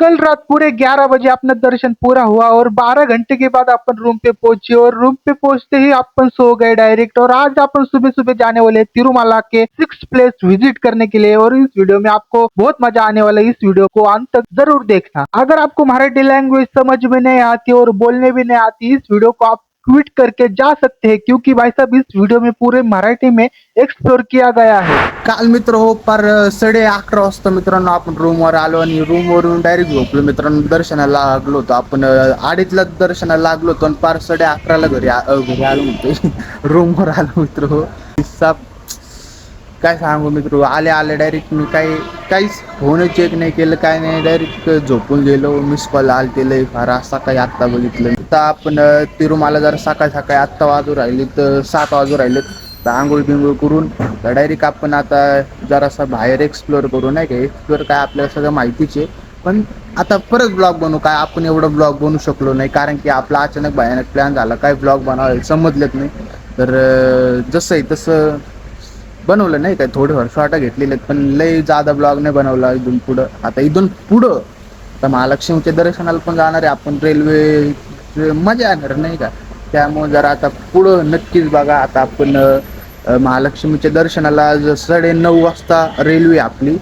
कल रात पूरे 11 बजे अपना दर्शन पूरा हुआ और 12 घंटे के बाद अपन रूम पे पहुंचे और रूम पे पहुंचते ही अपन सो गए डायरेक्ट। और आज अपन सुबह सुबह जाने वाले हैं तिरुमाला के 6 प्लेस विजिट करने के लिए और इस वीडियो में आपको बहुत मजा आने वाला है। इस वीडियो को अंत तक जरूर देखना। अगर आपको मराठी लैंग्वेज समझ में नहीं आती और बोलने भी नहीं आती, इस वीडियो को आप क्विट करके जा सकते हैं, क्योंकि भाई साहब इस वीडियो में पूरे मराठी में एक्सप्लोर किया गया है। काल मित्र हो पार 11:30 वाजता मित्रांनो आपण रूमवर आलो आणि रूमवरून डायरेक्ट झोपलो मित्रांनो. दर्शनाला लागलो होतो आपण 2:30ला दर्शनाला लागलो होतो आणि पार 11:30ला घरी आलो म्हणतो रूमवर आलो मित्र हो. काय सांगू मित्र, आले डायरेक्ट मी काहीच फोन चेक नाही केलं, काय नाही, डायरेक्ट झोपून गेलो. मिस कॉल आलते लय फार, सकाळी आत्ता बघितलं. तर आपण तिरुमाला जरा सकाळी आत्ता वाजू राहिले तर 7 वाजू राहिले. तर आंघोळ बिंघोळ करून डायरेक्ट आपण आता जरासं बाहेर एक्सप्लोर करू, नाही का. एक्सप्लोर काय आपल्याला सगळं माहितीच आहे, पण आता परत ब्लॉग बनवू. काय आपण एवढं ब्लॉग बनवू शकलो नाही, कारण की आपला अचानक भयानक प्लॅन झाला. काय ब्लॉग बनवायला समजलेच नाही. तर जसं आहे तसं बनवलं, नाही काय. थोडेफार शॉर्ट घेतलेले आहेत, पण लय जादा ब्लॉग नाही बनवला. इथून पुढं तर महालक्ष्मीच्या दर्शनाला पण जाणार आहे आपण. रेल्वे मजा येणार, नाही का. त्यामुळे जरा आता पुढं नक्कीच बघा. आता आपण महालक्ष्मीच्या दर्शनाला 9:30 वाजता रेल्वे आपली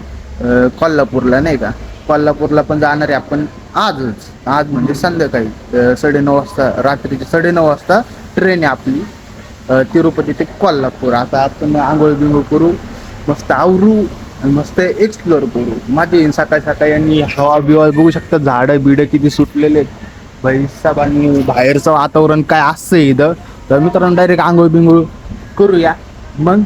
कोल्हापूरला, नाही का. कोल्हापूरला पण जाणार आहे आपण आज म्हणजे संध्याकाळी 9:30 वाजता, रात्रीची 9:30 वाजता ट्रेन आहे आपली तिरुपती ते कोल्हापूर. आता आपण आंघोळ बिंघोळ करू, मस्त आवरू आणि मस्त एक्सप्लोर करू. मजा येईल सकाळी आणि हवा बिवा बघू शकता. झाडं बिडं किती सुटलेले आहेत भाई साहेब, आणि बाहेरचं वातावरण काय असं इथं. तर मित्रांनो डायरेक्ट आंघोळ बिंघोळ करूया, मग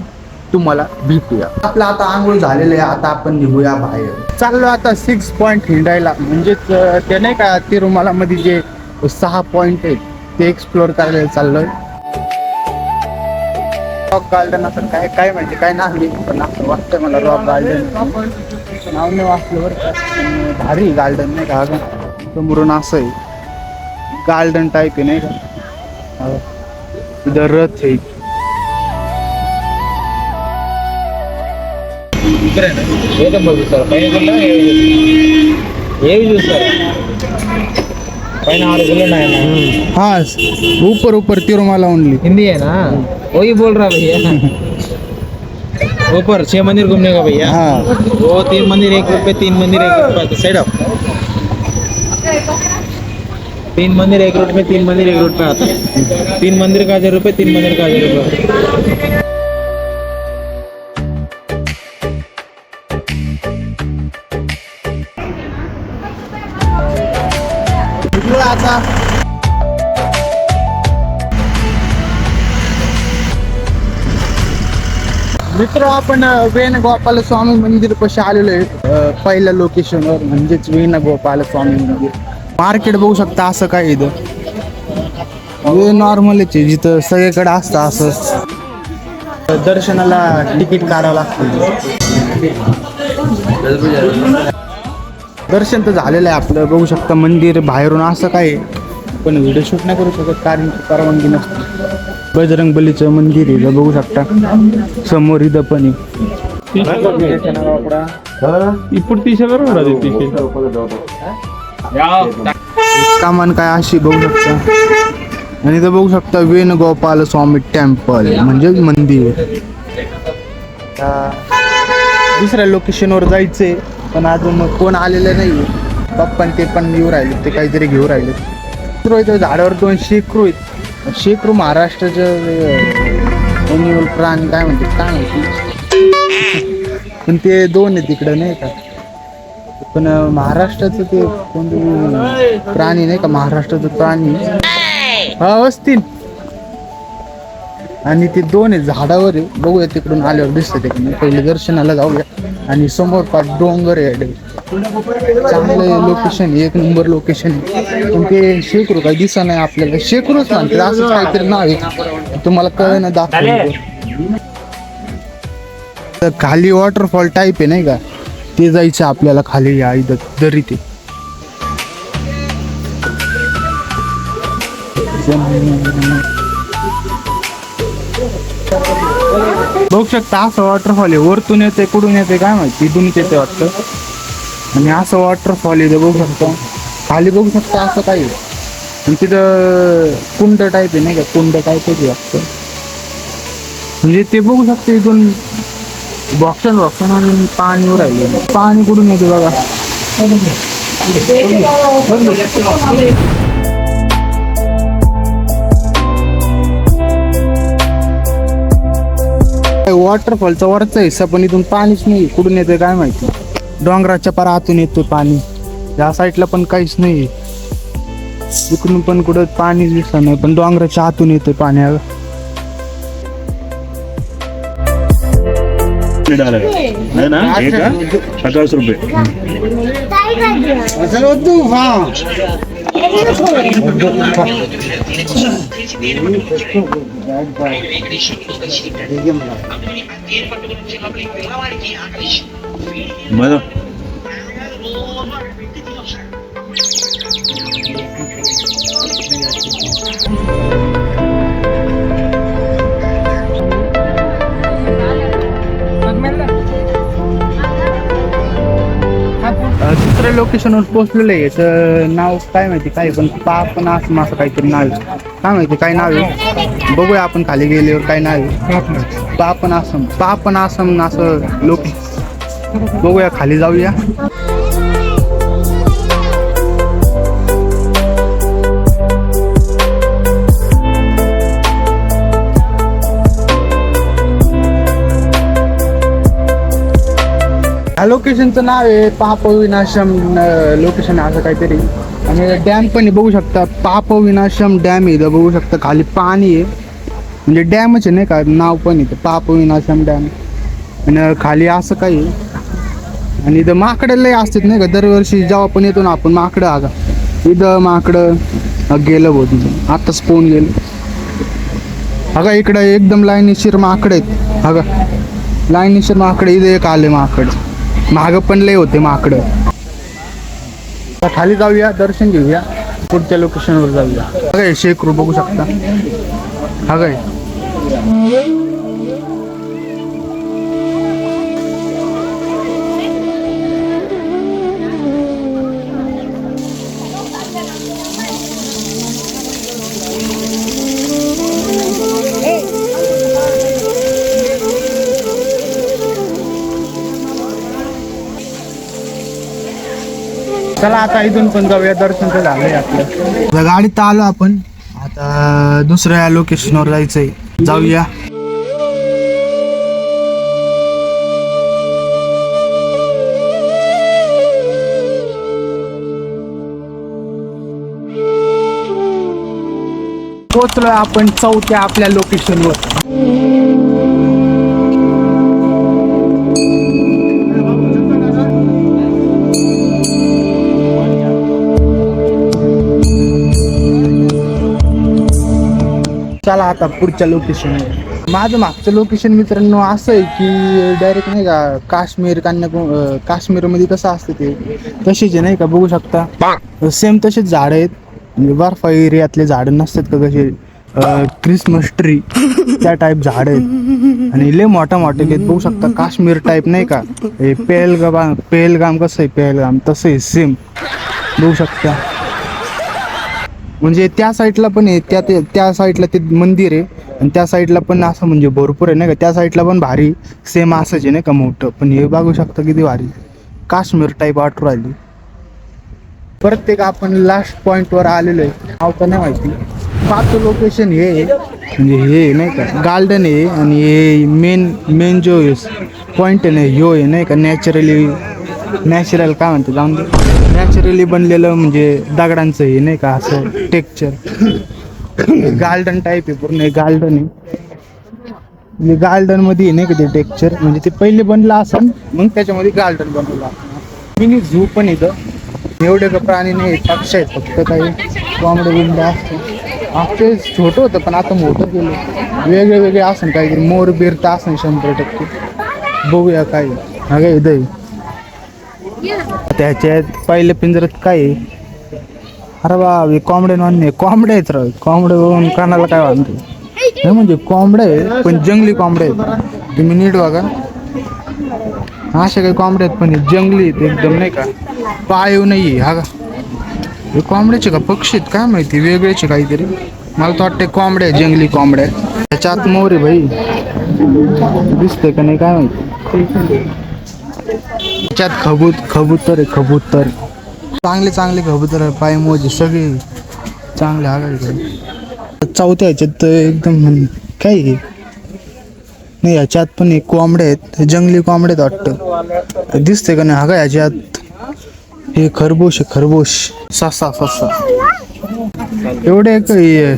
तुम्हाला भेटूया. आपलं आता आंघोळ झालेलं आहे, आता आपण निघूया बाहेर. चाललो आता 6 पॉईंट हिंडायला, म्हणजेच ते नाही का तिरुमाला मध्ये जे 6 पॉईंट आहेत ते एक्सप्लोर करायला चाललोय. रॉक गार्डन असं काय म्हणजे काय नाव आहे, पण असं वाटतंय मला रॉक गार्डन नाव नाही वाचलं बरं का. भारी गार्डन, नाही का. समोरून असं आहे गार्डन टाईप आहे, नाही का. इथं रथ आहे. हाँ ऊपर तिरुमाला ओनली. हिंदी है ना, वही बोल रहा भैया. ऊपर 6 मंदिर घूमने का भैया. हाँ वो 3 मंदिर 1 रुपये, 3 मंदिर 1 रुपये. साइड ऑफ 3 मंदिर 1 रुपये, 3 मंदिर 1 रुपये आता है. 3 मंदिर का 1000 रुपये, 3 मंदिर का 1000 रुपये. आता मित्र आपण वेणुगोपाल स्वामी मंदिर पाशी आलेलो आहे. पहिल्या लोकेशनवर, म्हणजेच वेणुगोपाल स्वामी मंदिर. मार्केट बघू शकता असं काय इथं नॉर्मलच आहे, जिथं सगळीकडे असतं असं. दर्शनाला तिकीट काढावं लागतं. दर्शन तर झालेलं आहे आपलं, बघू शकता मंदिर बाहेरून असं काय, पण व्हिडिओ शूट नाही करू शकत कारण की परवानगी नसते. बजरंग बलीचं मंदिर आहे, बघू शकता समोर. इथं पण कामान काय अशी बघू शकता. आणि इथं बघू शकता वेणुगोपाल स्वामी टेम्पल म्हणजे मंदिर. दुसऱ्या लोकेशनवर जायचंय, पण अजून कोण आलेलं नाही. पप्पा ते पण येऊ राहिले, ते काहीतरी घेऊ राहिले. इथं झाडावर 2 शेकरू आहेत. शेकरू महाराष्ट्राचं एनिमल प्राणी काय माहिती, पण ते 2 आहेत तिकडं, नाही का. पण महाराष्ट्राचं ते कोणते प्राणी, नाही का, महाराष्ट्राचं प्राणी असतील. आणि ते 2 आहेत झाडावर आहे. बघूया तिकडून आल्यावर दिसतं ते. पहिले दर्शनाला जाऊया. आणि समोर पाच डोंगर आहे. चांगलं लोकेशन, 1 नंबर लोकेशन. पण ते शेकरू काही दिसा नाही आपल्याला. शेकरूच म्हणते, असं काहीतरी नाव आहे, तुम्हाला कळलं ना दाखवलं. खाली वॉटरफॉल टाईप आहे, नाही का, ते जायचं आपल्याला खाली. या इथं दरी ते बघू शकता. असं वॉटरफॉल आहे, वरतून येते कुठून येते काय माहिती, इथूनच येते वाटतं. आणि असं वॉटरफॉल इथं बघू शकतो. खाली बघू शकतो असं काही आणि तिथं कुंड टाईप आहे नाही का, कुंड टाईपच वाटतं. म्हणजे ते बघू शकतो इथून बॉक्सन आणि पाणी राहिले. पाणी कुठून येते बघा. वॉटरफॉलचा वरचा हिस्सा पण इथून पाणीच नाही, कुठून येते काय माहिती. डोंगराच्या पार आतून येतो पाणी. या साईडला पण काहीच नाही, इकडून पण कुठं पाणी दिसत नाही, पण डोंगराच्या आतून येतं पाणी. है ना, एक का 50 रुपये. बरं. दुसऱ्या लोकेशनवर पोहोचलेलं आहे. तर नाव काय माहिती काय, पण पापनासम असं काहीतरी नाव आहे. काय माहिती काय नाव आहे, बघूया आपण खाली गेल्यावर काय नाव आहे. पापनासम असं बघूया, खाली जाऊया. ह्या लोकेशनचं नाव आहे पापविनाशम लोकेशन असं काहीतरी. आणि डॅम पण आहे बघू शकता, पापविनाशम डॅम आहे इथं बघू शकता. खाली पाणी आहे, म्हणजे डॅमच आहे नाही का, नाव पण येतं पापविनाशम डॅम. आणि खाली असं काही आहे. आणि इथं माकडं लय असतात नाही का, दरवर्षी जेव्हा पण येतो ना आपण माकडं. आगा इथं माकडं गेलं बहुत, आत्ताच पोहून गेलं. अगं इकडं एकदम लाईनीशीर माकडं आहेत. अगं लाईनीशीर माकडं, इथं एक आले माकड, मागं पण लय होते माकडं. खाली जाऊया, दर्शन घेऊया, पुढच्या लोकेशनवर जाऊया. बघा शेकरू बघू शकता. हा काय चला आता इथून पण जाऊया, दर्शन तर झालंय आपलं. गाडीत आलो आपण, आता दुसऱ्या लोकेशनवर जायचंय, जाऊया. पोहोचलोय आपण चौथ्या आपल्या लोकेशनवर. चला आता पुढच्या लोकेशनवर. माझं मागचं लोकेशन मित्रांनो असं आहे की डायरेक्ट नाही का काश्मीर, काश्मीरमध्ये कसं असतं ते तसेच आहे नाही का, बघू शकता सेम तसेच झाडं आहेत. म्हणजे बर्फा एरियातले झाडं नसतात का कसे, क्रिसमस ट्री त्या टाईप झाडं आहेत. आणि लय मोठा मोठे आहेत बघू शकता, काश्मीर टाईप नाही का. हे पेहलगाम कसं आहे, पेहलगाम तसं आहे सेम बघू शकता. म्हणजे त्या साईडला पण आहे, त्या साईडला ते मंदिर आहे, आणि त्या साईडला पण असं म्हणजे भरपूर आहे नाही का. त्या साईडला पण भारी सेम असंच आहे नाही का मोठं. पण हे बघू शकता किती भारी काश्मीर टाईप वाटू राहिली. प्रत्येक आपण लास्ट पॉईंटवर आलेलो आहे, नाव तर नाही माहिती. 5 लोकेशन हे म्हणजे हे नाही का गार्डन आहे, आणि हे मेन जो पॉईंट आहे ना ह्यो आहे नाही का, नॅचरल काय म्हणतो जाऊन दे, नॅचरली बनलेलं म्हणजे दगडांचं हे नाही का असं टेक्चर. गार्डन टाईप आहे पूर्ण, गार्डन आहे. म्हणजे गार्डन मध्ये नाही का ते टेक्चर, म्हणजे ते पहिले बनलं असं मग त्याच्यामध्ये गार्डन बनवलं. मिनी झू पण इथं एवढे का प्राणी नाही, पक्ष आहेत फक्त, काही कोंबडे बिंबडे असते. आपले छोटं होतं पण आता मोठं केलं, वेगळे असन काहीतरी, मोर बीर तर असन 100%. बघूया काय हा काय इथं. त्याच्यात पहिले पिंजऱ्यात काय आहे, अरे बा कोंबडे नाही, कोंबडे आहेत राव. कोंबडे बघून कानाला काय वाटतं नाही, म्हणजे कोंबडे आहे पण जंगली कोंबडे आहेत. तुम्ही नीट बघा, अशा काही कोंबडे आहेत पण जंगली आहेत एकदम नाही का. पाळीव नाही हा का? हे कोंबड्याचे का पक्षी आहेत काय माहिती, वेगळेचे काहीतरी. मला तर वाटते कोंबड्या आहे, जंगली कोंबड्या. त्याच्यात मोर आहे भाई, दिसते का नाही काय माहिती. त्याच्यात कबूतर आहे, कबूतर चांगले चांगले कबूतर आहे, पायमोजे सगळे चांगले. हा काय चौथ्या ह्याच्यात एकदम काय आहे? नाही याच्यात पण एक कोंबड्या आहेत, जंगली कोंबड्या आहेत वाटतं, दिसते का नाही. हा का याच्यात हे खरगोश आहे, खरगोश. ससा एवढे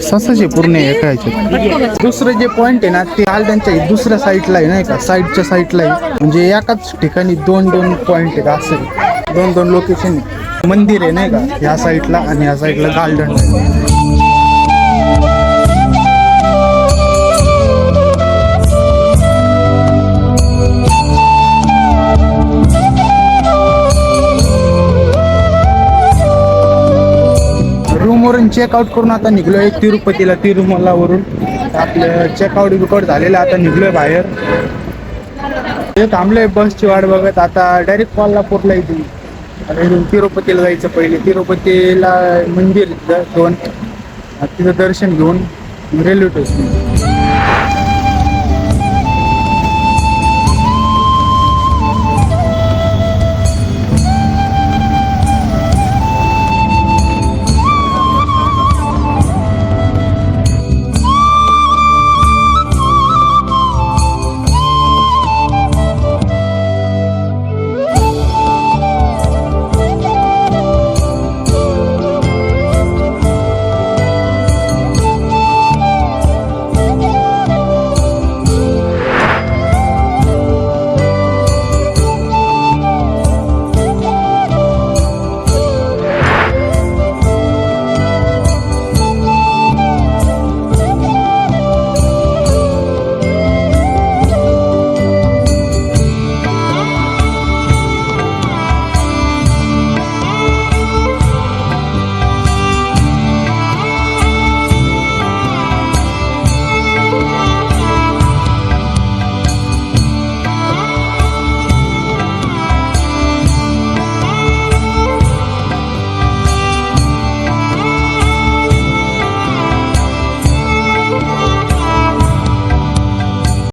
ससाचे पूर्ण एका ह्याच्यात. दुसरं जे पॉइंट आहे ना ते हाल त्यांच्या दुसऱ्या साईडला आहे नाही का, साईडच्या साईडला आहे. म्हणजे एकाच ठिकाणी दोन पॉइंट आहेत, असं दोन लोकेशन आहे. मंदिर आहे नाही का ह्या साईडला, आणि ह्या साईडला गार्डन आहे. रूमवरून चेकआउट करून आता निघलोय तिरुपतीला. तिरुमलावरून आपलं चेकआउट बिकआउट झालेलं, आता निघलोय बाहेर. ते थांबलोय बसची वाट बघत. आता डायरेक्ट कोल्हापूरला येते आणि तिरुपतीला जायचं. पहिले तिरुपतीला मंदिर 2, तिथं दर्शन घेऊन रेल्वे स्टेशन.